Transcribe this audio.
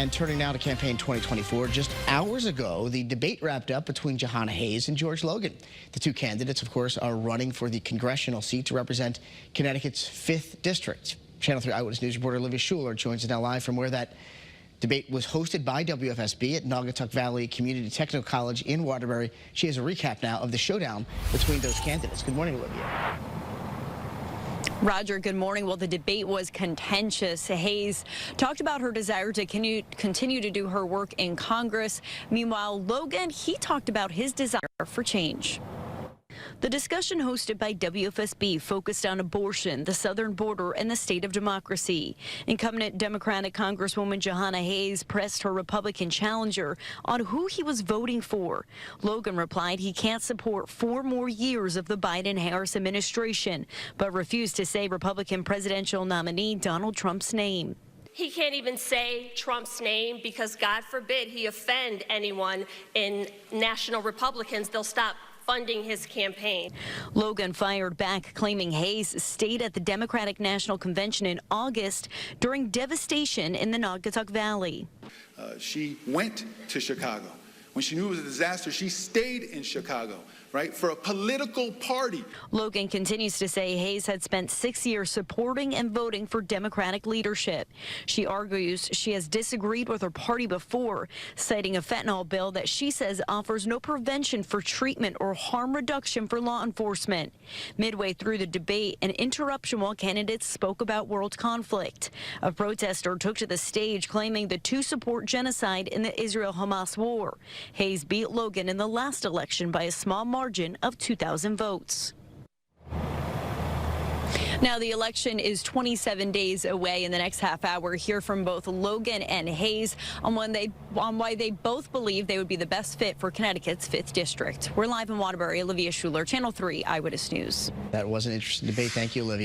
And turning now to campaign 2024, just hours ago, the debate wrapped up between Jahana Hayes and George Logan. The two candidates, of course, are running for the congressional seat to represent Connecticut's 5th district. Channel 3 Eyewitness News reporter Olivia Schuler joins us now live from where that debate was hosted by WFSB at Naugatuck Valley Community Technical College in Waterbury. She has a recap now of the showdown between those candidates. Good morning, Olivia. Roger, good morning. Well, the debate was contentious. Hayes talked about her desire to continue to do her work in Congress. Meanwhile, Logan, he talked about his desire for change. The discussion hosted by WFSB focused on abortion, the southern border, and the state of democracy. Incumbent Democratic Congresswoman Jahana Hayes pressed her Republican challenger on who he was voting for. Logan replied he can't support 4 more years of the Biden-Harris administration, but refused to say Republican presidential nominee Donald Trump's name. He can't even say Trump's name because, God forbid, he offend anyone in national Republicans. They'll stop funding his campaign. Logan fired back, claiming Hayes stayed at the Democratic National Convention in August during devastation in the Naugatuck Valley. She went to Chicago. When she knew it was a disaster, she stayed in Chicago, right, for a political party. Logan continues to say Hayes had spent 6 years supporting and voting for Democratic leadership. She argues she has disagreed with her party before, citing a fentanyl bill that she says offers no prevention for treatment or harm reduction for law enforcement. Midway through the debate, an interruption while candidates spoke about world conflict. A protester took to the stage claiming the two support genocide in the Israel-Hamas war. Hayes beat Logan in the last election by a small margin of 2,000 votes. Now, the election is 27 days away. In the next half hour, hear from both Logan and Hayes on why they both believe they would be the best fit for Connecticut's 5th district. We're live in Waterbury. Olivia Schuler, Channel 3 Eyewitness News. That was an interesting debate. Thank you, Olivia.